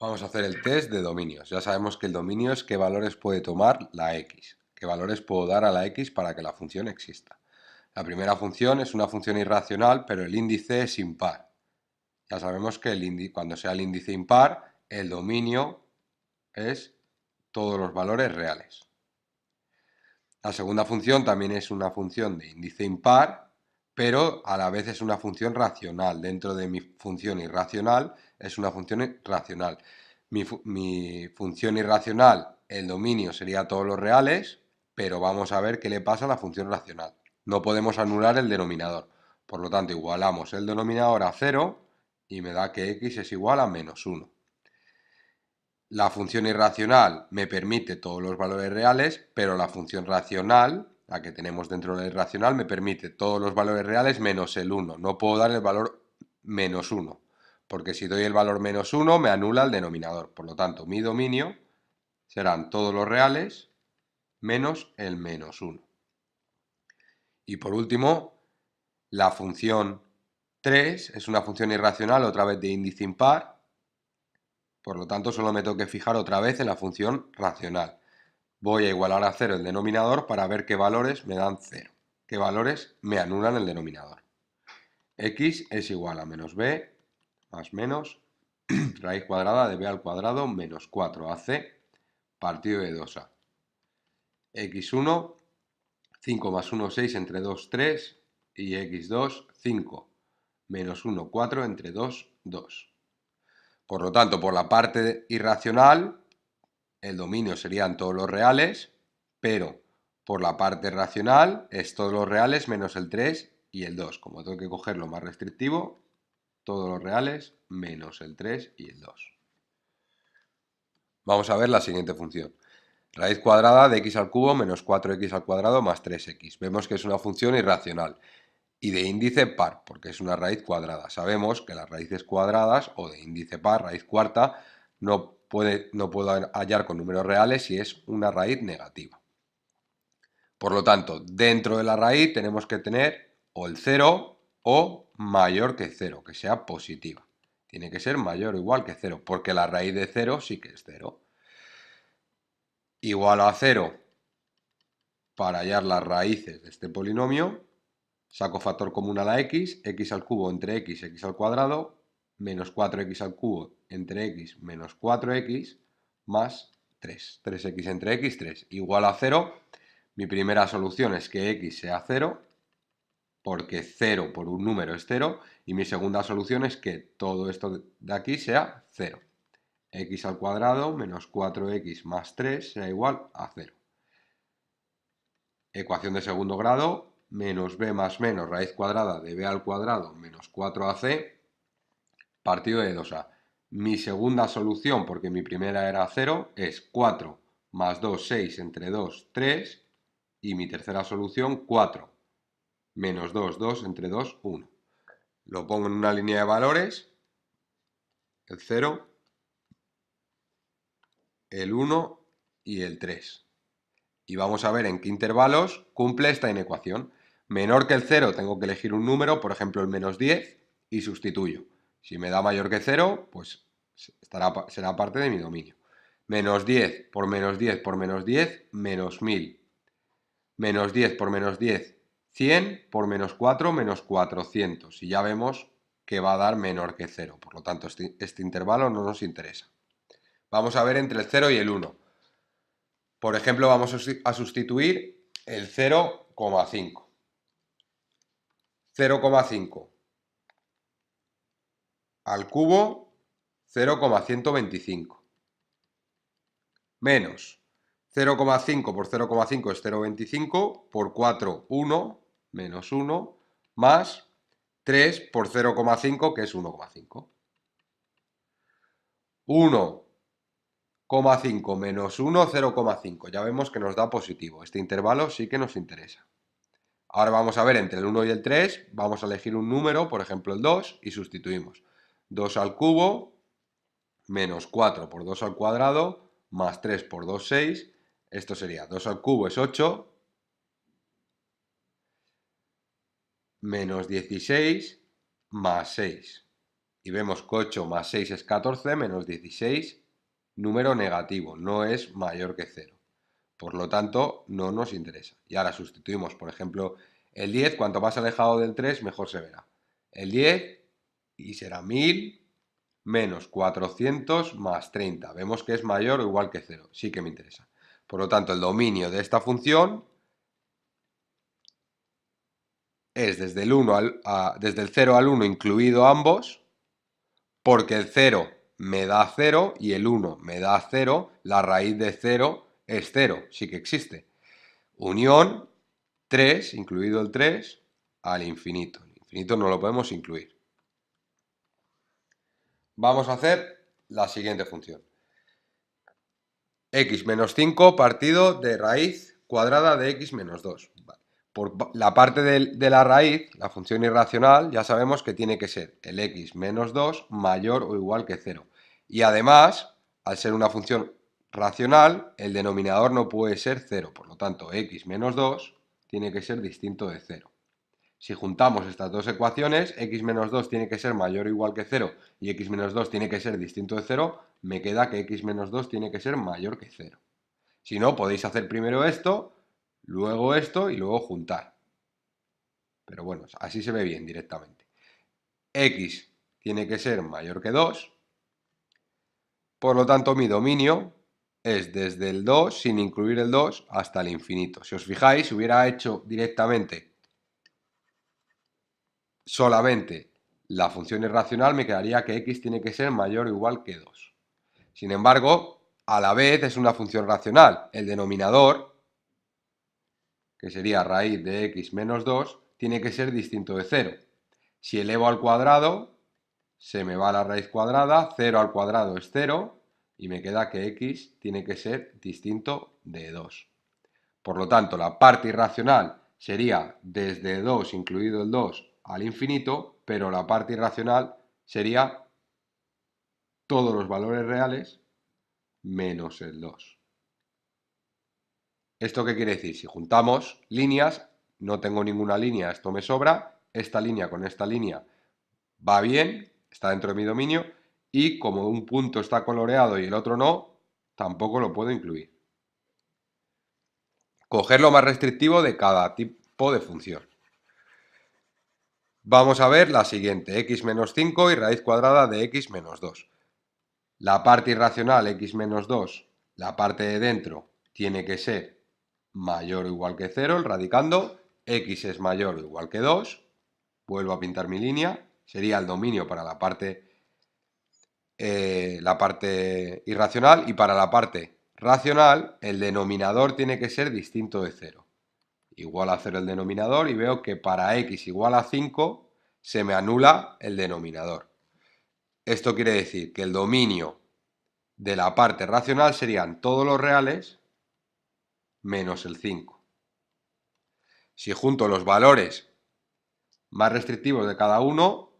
Vamos a hacer el test de dominios. Ya sabemos que el dominio es qué valores puede tomar la x, qué valores puedo dar a la x para que la función exista. La primera función es una función irracional, pero el índice es impar. Ya sabemos que cuando sea el índice impar, el dominio es todos los valores reales. La segunda función también es una función de índice impar, pero a la vez es una función racional. Dentro de mi función irracional es una función racional. Mi función irracional, el dominio sería todos los reales, pero vamos a ver qué le pasa a la función racional. No podemos anular el denominador. Por lo tanto, igualamos el denominador a 0 y me da que x es igual a -1. La función irracional me permite todos los valores reales, pero la función racional, la que tenemos dentro de la irracional, me permite todos los valores reales menos el 1. No puedo dar el valor -1, porque si doy el valor -1 me anula el denominador. Por lo tanto, mi dominio serán todos los reales menos el -1. Y por último, la función 3 es una función irracional, otra vez de índice impar. Por lo tanto, solo me tengo que fijar otra vez en la función racional. Voy a igualar a 0 el denominador para ver qué valores me dan 0, qué valores me anulan el denominador. X es igual a menos b más menos raíz cuadrada de b al cuadrado menos 4ac partido de 2a. X1, 5 más 1, 6 entre 2, 3 y x2, 5 menos 1, 4 entre 2, 2. Por lo tanto, por la parte irracional, el dominio serían todos los reales, pero por la parte racional es todos los reales menos el 3 y el 2. Como tengo que coger lo más restrictivo, todos los reales menos el 3 y el 2. Vamos a ver la siguiente función. Raíz cuadrada de x al cubo menos 4x al cuadrado más 3x. Vemos que es una función irracional y de índice par, porque es una raíz cuadrada. Sabemos que las raíces cuadradas o de índice par, raíz cuarta, no puedo hallar con números reales si es una raíz negativa. Por lo tanto, dentro de la raíz tenemos que tener o el 0 o mayor que 0, que sea positiva. Tiene que ser mayor o igual que 0, porque la raíz de 0 sí que es 0. Igual a 0 para hallar las raíces de este polinomio. Saco factor común a la x al cubo entre x al cuadrado, menos 4x al cubo entre x menos 4x, más 3. 3x entre x, 3. Igual a 0. Mi primera solución es que x sea 0, porque 0 por un número es 0, y mi segunda solución es que todo esto de aquí sea 0. X al cuadrado menos 4x más 3 sea igual a 0. Ecuación de segundo grado, menos b más menos raíz cuadrada de b al cuadrado menos 4ac partido de 2a. Mi segunda solución, porque mi primera era 0, es 4 más 2, 6 entre 2, 3. Y mi tercera solución, 4 menos 2, 2 entre 2, 1. Lo pongo en una línea de valores, el 0, el 1 y el 3. Y vamos a ver en qué intervalos cumple esta inecuación. Menor que el 0 tengo que elegir un número, por ejemplo el menos 10, y sustituyo. Si me da mayor que 0, pues será parte de mi dominio. Menos 10 por menos 10 por menos 10, menos 1000. Menos 10 por menos 10, 100 por menos 4, menos 400. Y ya vemos que va a dar menor que 0. Por lo tanto, este intervalo no nos interesa. Vamos a ver entre el 0 y el 1. Por ejemplo, vamos a sustituir el 0,5. 0,5 al cubo, 0,125. Menos 0,5 por 0,5 es 0,25, por 4, 1, menos 1, más 3 por 0,5, que es 1,5. 1,5 menos 1, 0,5. Ya vemos que nos da positivo. Este intervalo sí que nos interesa. Ahora vamos a ver entre el 1 y el 3, vamos a elegir un número, por ejemplo el 2, y sustituimos. 2 al cubo, menos 4 por 2 al cuadrado, más 3 por 2, 6. Esto sería 2 al cubo es 8, menos 16, más 6. Y vemos que 8 más 6 es 14, menos 16, número negativo, no es mayor que 0. Por lo tanto, no nos interesa. Y ahora sustituimos, por ejemplo, el 10, cuanto más alejado del 3, mejor se verá. El 10 y será 1000 menos 400 más 30. Vemos que es mayor o igual que 0. Sí que me interesa. Por lo tanto, el dominio de esta función es desde el 0 al 1 incluido ambos, porque el 0 me da 0 y el 1 me da 0, la raíz de 0 es 0, sí que existe. Unión 3, incluido el 3, al infinito. El infinito no lo podemos incluir. Vamos a hacer la siguiente función. X menos 5 partido de raíz cuadrada de x menos 2. Por la parte de la raíz, la función irracional, ya sabemos que tiene que ser el x menos 2 mayor o igual que 0. Y además, al ser una función racional, el denominador no puede ser 0. Por lo tanto, x menos 2 tiene que ser distinto de 0. Si juntamos estas dos ecuaciones, x menos 2 tiene que ser mayor o igual que 0 y x menos 2 tiene que ser distinto de 0, me queda que x menos 2 tiene que ser mayor que 0. Si no, podéis hacer primero esto, luego esto y luego juntar. Pero bueno, así se ve bien directamente. X tiene que ser mayor que 2, por lo tanto mi dominio es desde el 2, sin incluir el 2, hasta el infinito. Si os fijáis, si hubiera hecho directamente solamente la función irracional, me quedaría que x tiene que ser mayor o igual que 2. Sin embargo, a la vez es una función racional. El denominador, que sería raíz de x menos 2, tiene que ser distinto de 0. Si elevo al cuadrado, se me va la raíz cuadrada, 0 al cuadrado es 0, y me queda que x tiene que ser distinto de 2. Por lo tanto, la parte irracional sería desde 2, incluido el 2, al infinito, pero la parte irracional sería todos los valores reales menos el 2. ¿Esto qué quiere decir? Si juntamos líneas, no tengo ninguna línea, esto me sobra, esta línea con esta línea va bien, está dentro de mi dominio, y como un punto está coloreado y el otro no, tampoco lo puedo incluir. Coger lo más restrictivo de cada tipo de función. Vamos a ver la siguiente, x menos 5 y raíz cuadrada de x menos 2. La parte irracional x menos 2, la parte de dentro, tiene que ser mayor o igual que 0, el radicando, x es mayor o igual que 2, vuelvo a pintar mi línea, sería el dominio para la parte irracional, y para la parte racional el denominador tiene que ser distinto de 0. Igual a 0 el denominador y veo que para x igual a 5 se me anula el denominador. Esto quiere decir que el dominio de la parte racional serían todos los reales menos el 5. Si junto los valores más restrictivos de cada uno,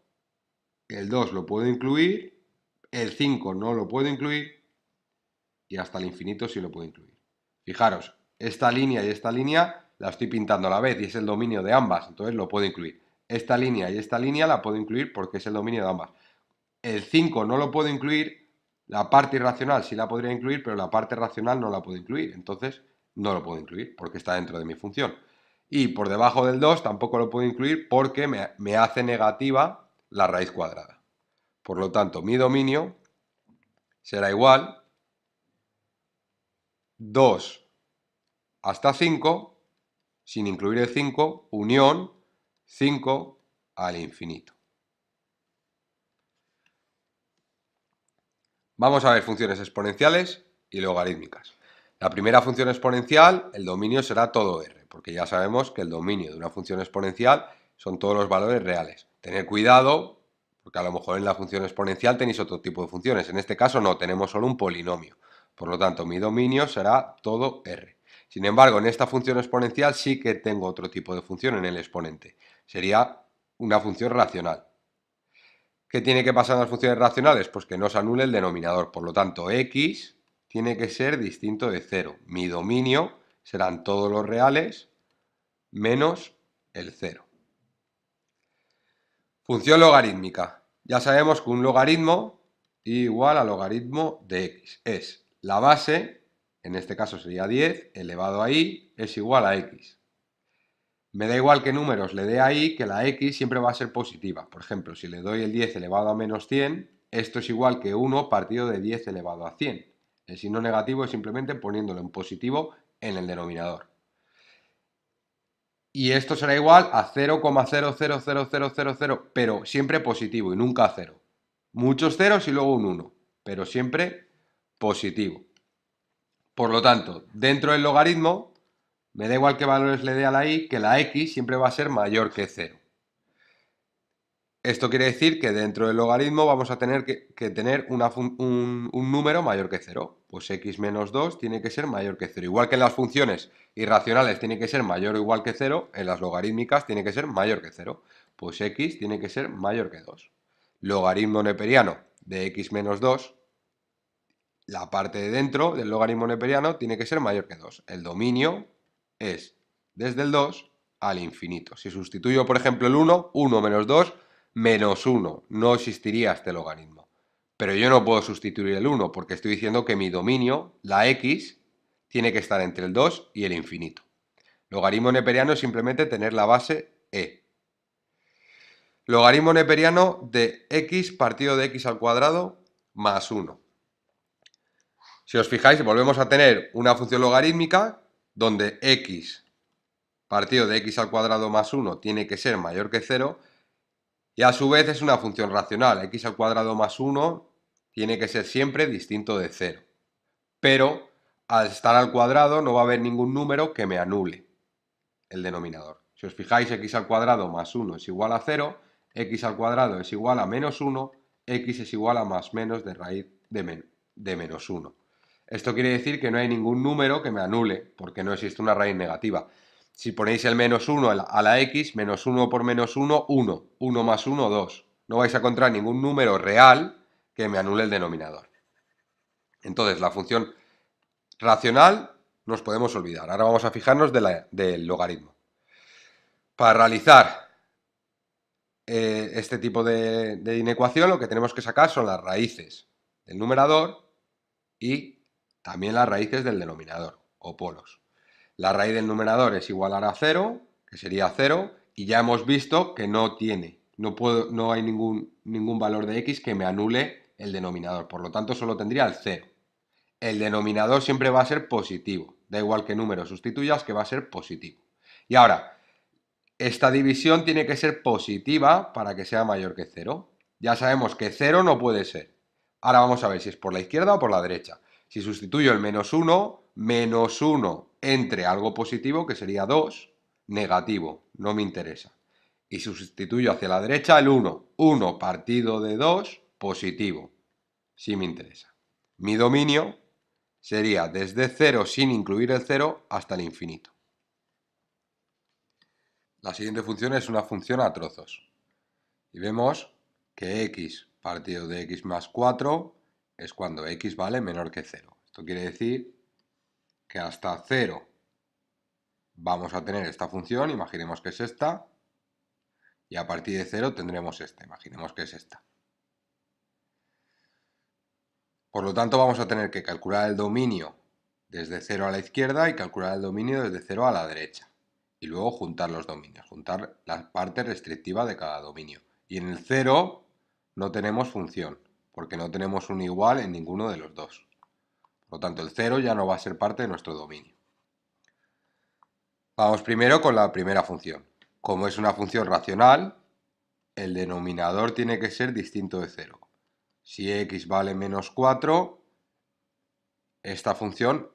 el 2 lo puedo incluir, el 5 no lo puedo incluir y hasta el infinito sí lo puedo incluir. Fijaros, esta línea y esta línea la estoy pintando a la vez y es el dominio de ambas, entonces lo puedo incluir. Esta línea y esta línea la puedo incluir porque es el dominio de ambas. El 5 no lo puedo incluir, la parte irracional sí la podría incluir, pero la parte racional no la puedo incluir, entonces no lo puedo incluir porque está dentro de mi función. Y por debajo del 2 tampoco lo puedo incluir porque me hace negativa la raíz cuadrada. Por lo tanto, mi dominio será igual 2 hasta 5, sin incluir el 5, unión 5 al infinito. Vamos a ver funciones exponenciales y logarítmicas. La primera función exponencial, el dominio será todo r, porque ya sabemos que el dominio de una función exponencial son todos los valores reales. Tener cuidado, porque a lo mejor en la función exponencial tenéis otro tipo de funciones. En este caso no, tenemos solo un polinomio. Por lo tanto, mi dominio será todo r. Sin embargo, en esta función exponencial sí que tengo otro tipo de función en el exponente. Sería una función racional. ¿Qué tiene que pasar en las funciones racionales? Pues que no se anule el denominador. Por lo tanto, x tiene que ser distinto de 0. Mi dominio serán todos los reales menos el 0. Función logarítmica. Ya sabemos que un logaritmo igual a logaritmo de x. Es la base, en este caso sería 10, elevado a y, es igual a x. Me da igual qué números le dé a y, que la x siempre va a ser positiva. Por ejemplo, si le doy el 10 elevado a menos 100, esto es igual que 1 partido de 10 elevado a 100. El signo negativo es simplemente poniéndolo en positivo en el denominador. Y esto será igual a 0,000000, pero siempre positivo y nunca 0. Muchos ceros y luego un 1, pero siempre positivo. Por lo tanto, dentro del logaritmo, me da igual qué valores le dé a la y, que la x siempre va a ser mayor que 0. Esto quiere decir que dentro del logaritmo vamos a tener que tener un número mayor que 0. Pues x menos 2 tiene que ser mayor que 0. Igual que en las funciones irracionales tiene que ser mayor o igual que 0, en las logarítmicas tiene que ser mayor que 0. Pues x tiene que ser mayor que 2. Logaritmo neperiano de x menos 2, la parte de dentro del logaritmo neperiano tiene que ser mayor que 2. El dominio es desde el 2 al infinito. Si sustituyo, por ejemplo, el 1, 1 menos 2, menos 1. No existiría este logaritmo. Pero yo no puedo sustituir el 1 porque estoy diciendo que mi dominio, la x, tiene que estar entre el 2 y el infinito. Logaritmo neperiano es simplemente tener la base e. Logaritmo neperiano de x partido de x al cuadrado más 1. Si os fijáis, volvemos a tener una función logarítmica donde x partido de x al cuadrado más 1 tiene que ser mayor que 0, y a su vez es una función racional. X al cuadrado más 1 tiene que ser siempre distinto de 0. Pero al estar al cuadrado no va a haber ningún número que me anule el denominador. Si os fijáis, x al cuadrado más 1 es igual a 0, x al cuadrado es igual a menos 1, x es igual a más menos de raíz de menos 1. Esto quiere decir que no hay ningún número que me anule, porque no existe una raíz negativa. Si ponéis el menos 1 a la x, menos 1 por menos 1, 1. 1 más 1, 2. No vais a encontrar ningún número real que me anule el denominador. Entonces, la función racional nos podemos olvidar. Ahora vamos a fijarnos del logaritmo. Para realizar este tipo de inecuación, lo que tenemos que sacar son las raíces del numerador y también las raíces del denominador, o polos. La raíz del numerador es igual a 0, que sería 0, y ya hemos visto que no hay ningún valor de x que me anule el denominador, por lo tanto solo tendría el 0. El denominador siempre va a ser positivo, da igual qué número sustituyas, que va a ser positivo. Y ahora, esta división tiene que ser positiva para que sea mayor que 0. Ya sabemos que 0 no puede ser. Ahora vamos a ver si es por la izquierda o por la derecha. Si sustituyo el menos 1 entre algo positivo, que sería 2, negativo, no me interesa. Y sustituyo hacia la derecha el 1 partido de 2, positivo, sí me interesa. Mi dominio sería desde 0 sin incluir el 0 hasta el infinito. La siguiente función es una función a trozos. Y vemos que x partido de x más 4 es cuando x vale menor que 0. Esto quiere decir que hasta 0 vamos a tener esta función, imaginemos que es esta, y a partir de 0 tendremos esta, imaginemos que es esta. Por lo tanto, vamos a tener que calcular el dominio desde 0 a la izquierda y calcular el dominio desde 0 a la derecha. Y luego juntar los dominios, juntar la parte restrictiva de cada dominio. Y en el 0 no tenemos función, porque no tenemos un igual en ninguno de los dos. Por lo tanto, el 0 ya no va a ser parte de nuestro dominio. Vamos primero con la primera función. Como es una función racional, el denominador tiene que ser distinto de 0. Si x vale menos 4, esta función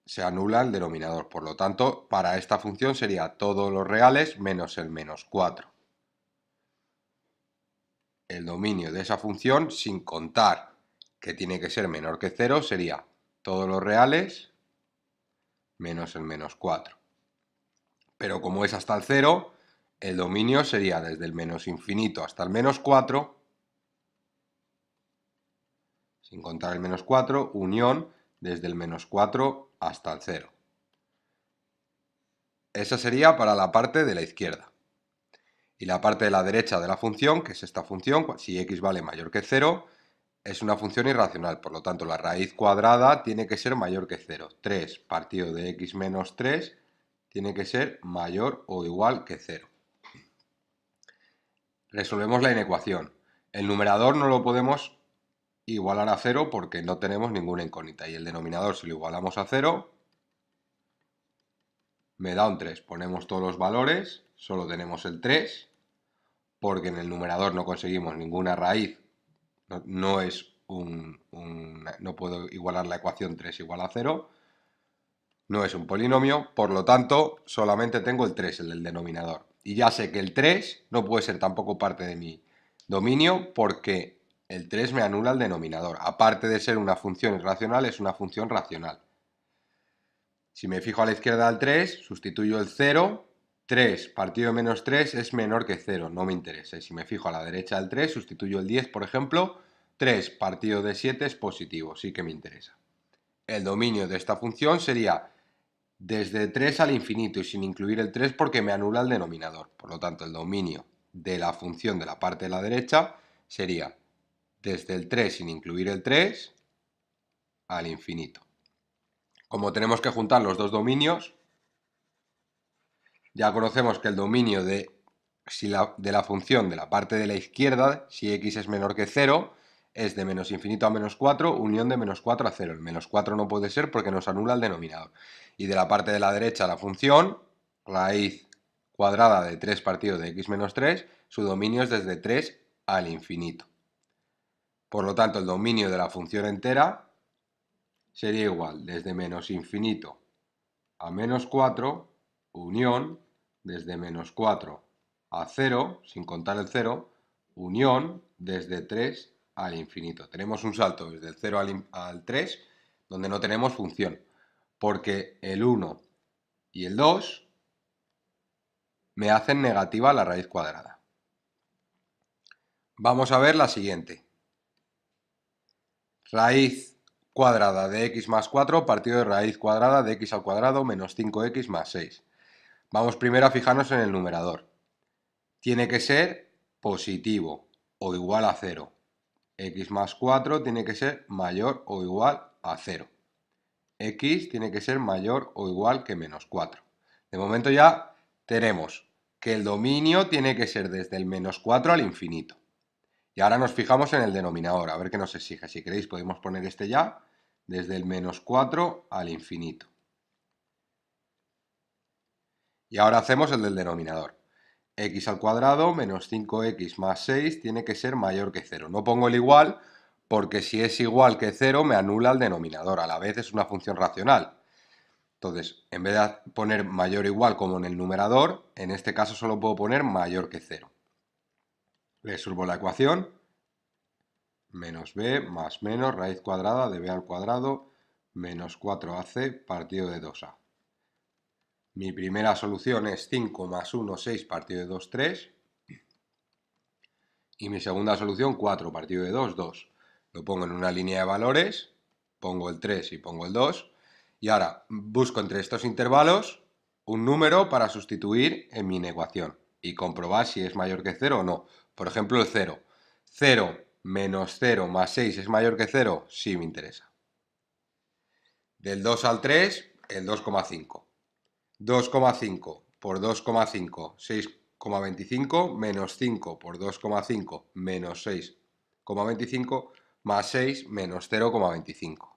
se anula el denominador. Por lo tanto, para esta función sería todos los reales menos el menos 4. El dominio de esa función, sin contar que tiene que ser menor que 0, sería todos los reales menos el menos 4. Pero como es hasta el 0, el dominio sería desde el menos infinito hasta el menos 4, sin contar el menos 4, unión desde el menos 4 hasta el 0. Esa sería para la parte de la izquierda. Y la parte de la derecha de la función, que es esta función, si x vale mayor que 0, es una función irracional. Por lo tanto, la raíz cuadrada tiene que ser mayor que 0. 3 partido de x menos 3 tiene que ser mayor o igual que 0. Resolvemos la inecuación. El numerador no lo podemos igualar a 0 porque no tenemos ninguna incógnita. Y el denominador, si lo igualamos a 0, me da un 3. Ponemos todos los valores, solo tenemos el 3, porque en el numerador no conseguimos ninguna raíz. No es no puedo igualar la ecuación 3 igual a 0. No es un polinomio, por lo tanto, solamente tengo el 3, el del denominador. Y ya sé que el 3 no puede ser tampoco parte de mi dominio porque el 3 me anula el denominador. Aparte de ser una función irracional, es una función racional. Si me fijo a la izquierda del 3, sustituyo el 0. 3 partido de menos 3 es menor que 0, no me interesa. Y si me fijo a la derecha del 3, sustituyo el 10, por ejemplo. 3 partido de 7 es positivo, sí que me interesa. El dominio de esta función sería desde 3 al infinito y sin incluir el 3 porque me anula el denominador. Por lo tanto, el dominio de la función de la parte de la derecha sería desde el 3 sin incluir el 3 al infinito. Como tenemos que juntar los dos dominios, ya conocemos que el dominio de la función de la parte de la izquierda, si x es menor que 0, es de menos infinito a menos 4, unión de menos 4 a 0. El menos 4 no puede ser porque nos anula el denominador. Y de la parte de la derecha la función, raíz cuadrada de 3 partido de x menos 3, su dominio es desde 3 al infinito. Por lo tanto, el dominio de la función entera sería igual desde menos infinito a menos 4, unión desde menos 4 a 0, sin contar el 0, unión desde 3 al infinito. Tenemos un salto desde el 0 al 3, donde no tenemos función, porque el 1 y el 2 me hacen negativa la raíz cuadrada. Vamos a ver la siguiente. Raíz cuadrada de x más 4 partido de raíz cuadrada de x al cuadrado menos 5x más 6. Vamos primero a fijarnos en el numerador. Tiene que ser positivo o igual a 0. X más 4 tiene que ser mayor o igual a 0. X tiene que ser mayor o igual que menos 4. De momento ya tenemos que el dominio tiene que ser desde el menos 4 al infinito. Y ahora nos fijamos en el denominador, a ver qué nos exige. Si queréis podemos poner este ya, desde el menos 4 al infinito. Y ahora hacemos el del denominador. X al cuadrado menos 5x más 6 tiene que ser mayor que 0. No pongo el igual porque si es igual que 0 me anula el denominador. A la vez es una función racional. Entonces, en vez de poner mayor o igual como en el numerador, en este caso solo puedo poner mayor que 0. Resuelvo la ecuación. Menos b más menos raíz cuadrada de b al cuadrado menos 4ac partido de 2a. Mi primera solución es 5 más 1, 6 partido de 2, 3. Y mi segunda solución, 4 partido de 2, 2. Lo pongo en una línea de valores, pongo el 3 y pongo el 2. Y ahora busco entre estos intervalos un número para sustituir en mi inecuación y comprobar si es mayor que 0 o no. Por ejemplo, el 0. 0 menos 0 más 6 es mayor que 0, sí me interesa. Del 2 al 3, el 2,5. 2,5 por 2,5, 6,25, menos 5 por 2,5, menos 6,25, más 6, menos 0,25.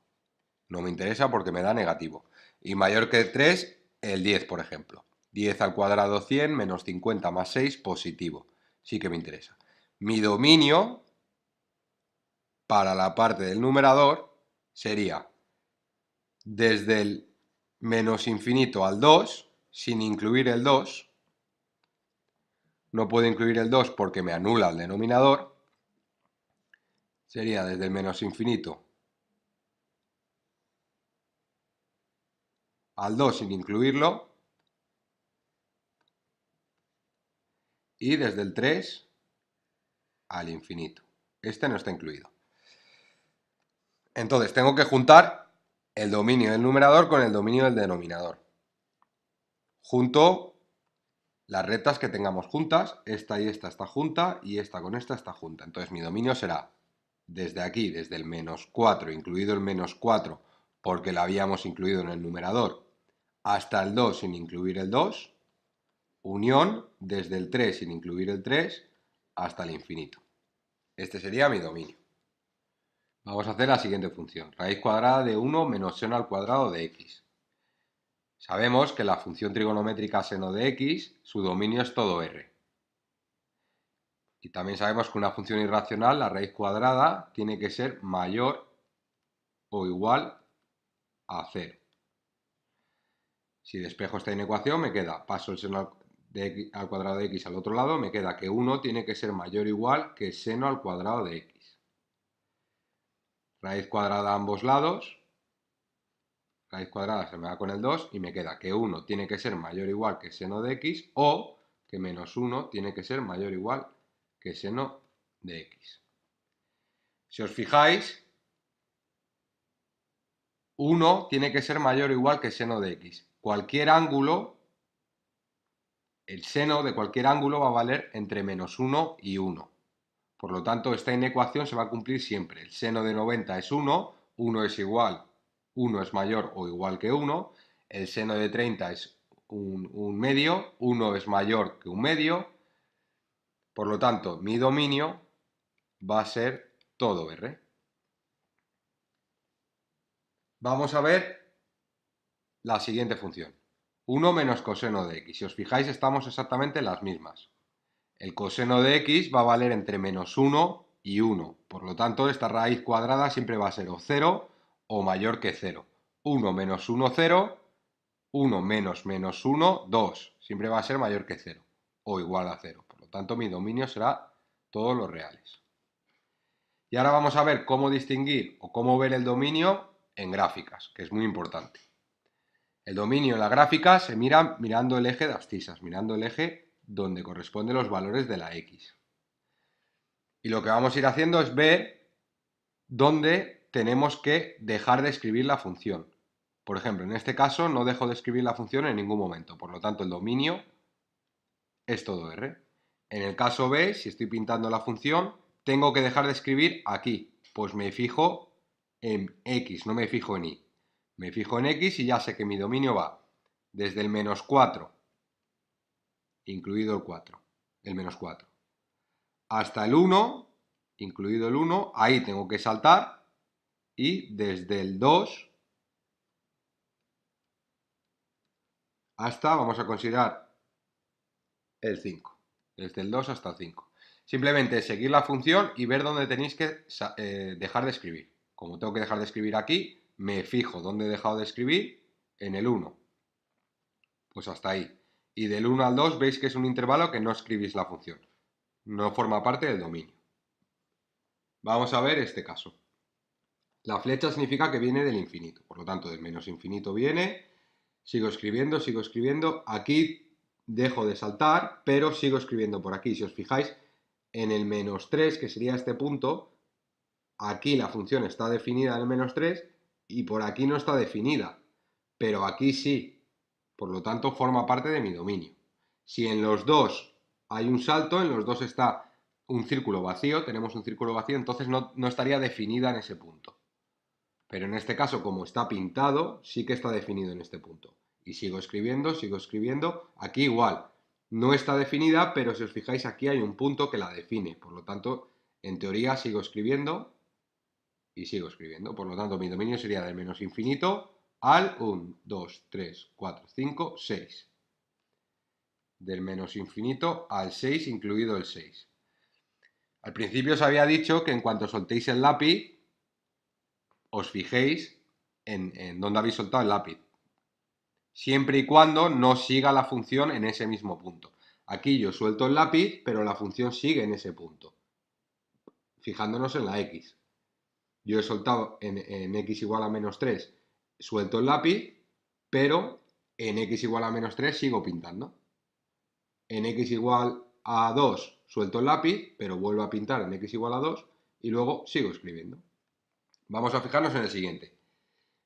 No me interesa porque me da negativo. Y mayor que 3, el 10, por ejemplo. 10 al cuadrado 100, menos 50 más 6, positivo. Sí que me interesa. Mi dominio para la parte del numerador sería desde el menos infinito al 2, sin incluir el 2. No puedo incluir el 2 porque me anula el denominador. Sería desde el menos infinito al 2 sin incluirlo. Y desde el 3 al infinito. Este no está incluido. Entonces tengo que juntar el dominio del numerador con el dominio del denominador. Junto las rectas que tengamos juntas, esta y esta está junta y esta con esta está junta. Entonces mi dominio será desde aquí, desde el menos 4, incluido el menos 4, porque lo habíamos incluido en el numerador, hasta el 2 sin incluir el 2, unión desde el 3 sin incluir el 3 hasta el infinito. Este sería mi dominio. Vamos a hacer la siguiente función. Raíz cuadrada de 1 menos seno al cuadrado de x. Sabemos que la función trigonométrica seno de x, su dominio es todo r. Y también sabemos que una función irracional, la raíz cuadrada, tiene que ser mayor o igual a 0. Si despejo esta inecuación, me queda, paso el seno al cuadrado de x al otro lado, me queda que 1 tiene que ser mayor o igual que seno al cuadrado de x. Raíz cuadrada a ambos lados, raíz cuadrada se me va con el 2 y me queda que 1 tiene que ser mayor o igual que seno de x o que menos 1 tiene que ser mayor o igual que seno de x. Si os fijáis, 1 tiene que ser mayor o igual que seno de x. Cualquier ángulo, el seno de cualquier ángulo va a valer entre menos 1 y 1. Por lo tanto, esta inecuación se va a cumplir siempre. El seno de 90 es 1, 1 es igual, 1 es mayor o igual que 1. El seno de 30 es un medio, 1 es mayor que un medio. Por lo tanto, mi dominio va a ser todo R. Vamos a ver la siguiente función. 1 menos coseno de x. Si os fijáis, estamos exactamente en las mismas. El coseno de x va a valer entre menos 1 y 1. Por lo tanto, esta raíz cuadrada siempre va a ser o 0 o mayor que 0. 1 menos 1, 0. 1 menos menos 1, 2. Siempre va a ser mayor que 0 o igual a 0. Por lo tanto, mi dominio será todos los reales. Y ahora vamos a ver cómo distinguir o cómo ver el dominio en gráficas, que es muy importante. El dominio en la gráfica se mira mirando el eje de abscisas, mirando el eje donde corresponden los valores de la x. Y lo que vamos a ir haciendo es ver dónde tenemos que dejar de escribir la función. Por ejemplo, en este caso no dejo de escribir la función en ningún momento, por lo tanto el dominio es todo R. En el caso B, si estoy pintando la función, tengo que dejar de escribir aquí, pues me fijo en x, no me fijo en y. Me fijo en x y ya sé que mi dominio va desde el menos 4, incluido el 4, el menos 4, hasta el 1, incluido el 1, ahí tengo que saltar, y desde el 2 hasta, vamos a considerar, el 5. Desde el 2 hasta el 5. Simplemente seguir la función y ver dónde tenéis que dejar de escribir. Como tengo que dejar de escribir aquí, me fijo dónde he dejado de escribir, en el 1. Pues hasta ahí. Y del 1 al 2 veis que es un intervalo que no escribís la función. No forma parte del dominio. Vamos a ver este caso. La flecha significa que viene del infinito. Por lo tanto, del menos infinito viene. Sigo escribiendo. Aquí dejo de saltar, pero sigo escribiendo por aquí. Si os fijáis, en el menos 3, que sería este punto, aquí la función está definida en el menos 3 y por aquí no está definida, pero aquí sí. Por lo tanto, forma parte de mi dominio. Si en los dos hay un salto, en los dos está un círculo vacío, tenemos un círculo vacío, entonces no estaría definida en ese punto. Pero en este caso, como está pintado, sí que está definido en este punto. Y sigo escribiendo. Aquí igual, no está definida, pero si os fijáis aquí hay un punto que la define. Por lo tanto, en teoría sigo escribiendo y sigo escribiendo. Por lo tanto, mi dominio sería del menos infinito al 1, 2, 3, 4, 5, 6. Del menos infinito al 6, incluido el 6. Al principio os había dicho que en cuanto soltéis el lápiz, os fijéis en dónde habéis soltado el lápiz. Siempre y cuando no siga la función en ese mismo punto. Aquí yo suelto el lápiz, pero la función sigue en ese punto. Fijándonos en la x. Yo he soltado en x igual a menos 3, suelto el lápiz, pero en x igual a menos 3 sigo pintando. En x igual a 2 suelto el lápiz, pero vuelvo a pintar en x igual a 2 y luego sigo escribiendo. Vamos a fijarnos en el siguiente.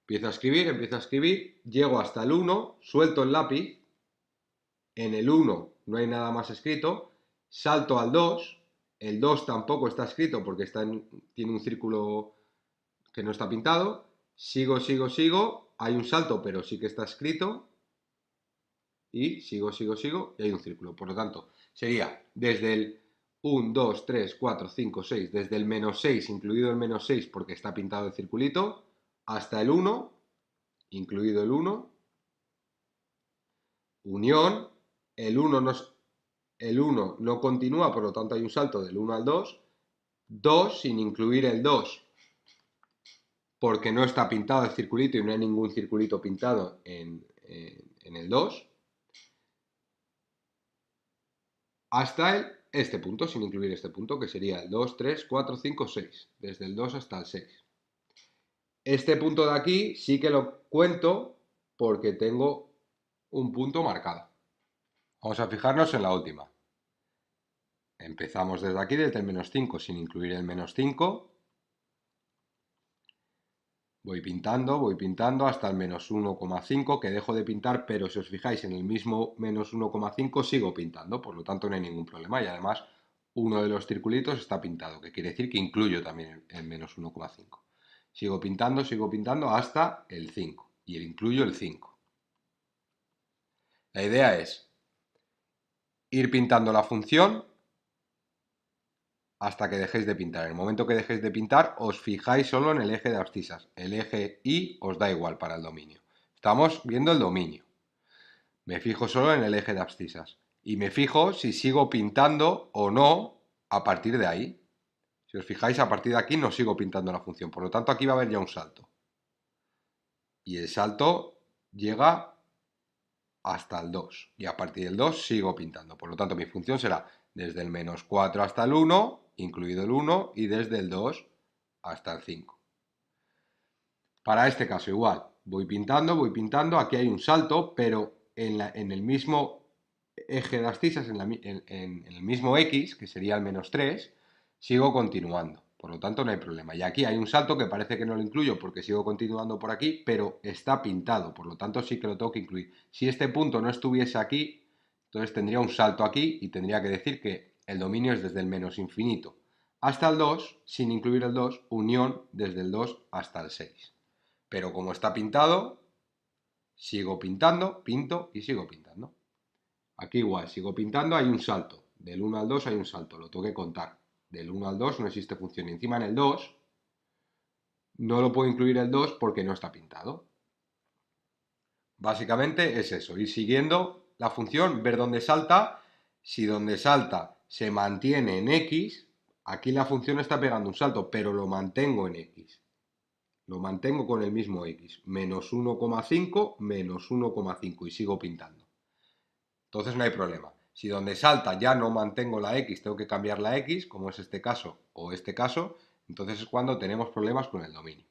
Empiezo a escribir, llego hasta el 1, suelto el lápiz, en el 1 no hay nada más escrito, salto al 2, el 2 tampoco está escrito porque tiene un círculo que no está pintado, sigo, sigo, sigo, hay un salto pero sí que está escrito, y sigo, sigo, sigo, y hay un círculo. Por lo tanto, sería desde el 1, 2, 3, 4, 5, 6, desde el menos 6, incluido el menos 6 porque está pintado el circulito, hasta el 1, incluido el 1, unión, el 1 no continúa, por lo tanto hay un salto del 1 al 2, 2 sin incluir el 2, porque no está pintado el circulito y no hay ningún circulito pintado en el 2, hasta este punto, sin incluir este punto, que sería el 2, 3, 4, 5, 6, desde el 2 hasta el 6. Este punto de aquí sí que lo cuento porque tengo un punto marcado. Vamos a fijarnos en la última. Empezamos desde aquí, desde el menos 5, sin incluir el menos 5. Voy pintando hasta el menos 1,5, que dejo de pintar, pero si os fijáis en el mismo menos 1,5 sigo pintando, por lo tanto no hay ningún problema. Y además uno de los circulitos está pintado, que quiere decir que incluyo también el menos 1,5. Sigo pintando hasta el 5 y incluyo el 5. La idea es ir pintando la función hasta que dejéis de pintar. En el momento que dejéis de pintar, os fijáis solo en el eje de abscisas. El eje Y os da igual para el dominio. Estamos viendo el dominio. Me fijo solo en el eje de abscisas. Y me fijo si sigo pintando o no a partir de ahí. Si os fijáis, a partir de aquí no sigo pintando la función. Por lo tanto, aquí va a haber ya un salto. Y el salto llega hasta el 2. Y a partir del 2 sigo pintando. Por lo tanto, mi función será desde el menos 4 hasta el 1, incluido el 1, y desde el 2 hasta el 5. Para este caso igual, voy pintando, aquí hay un salto, pero en el mismo eje de abscisas, en el mismo X, que sería el menos 3, sigo continuando. Por lo tanto, no hay problema. Y aquí hay un salto que parece que no lo incluyo porque sigo continuando por aquí, pero está pintado. Por lo tanto, sí que lo tengo que incluir. Si este punto no estuviese aquí, entonces tendría un salto aquí y tendría que decir que el dominio es desde el menos infinito hasta el 2, sin incluir el 2, unión desde el 2 hasta el 6. Pero como está pintado, sigo pintando, pinto y sigo pintando. Aquí igual, sigo pintando, hay un salto. Del 1 al 2 hay un salto, lo tengo que contar. Del 1 al 2 no existe función. Y encima en el 2 no lo puedo incluir el 2 porque no está pintado. Básicamente es eso, ir siguiendo la función, ver dónde salta. Si donde salta se mantiene en X, aquí la función está pegando un salto, pero lo mantengo en X. Lo mantengo con el mismo X, menos 1,5, menos 1,5 y sigo pintando. Entonces no hay problema. Si donde salta ya no mantengo la X, tengo que cambiar la X, como es este caso o este caso, entonces es cuando tenemos problemas con el dominio.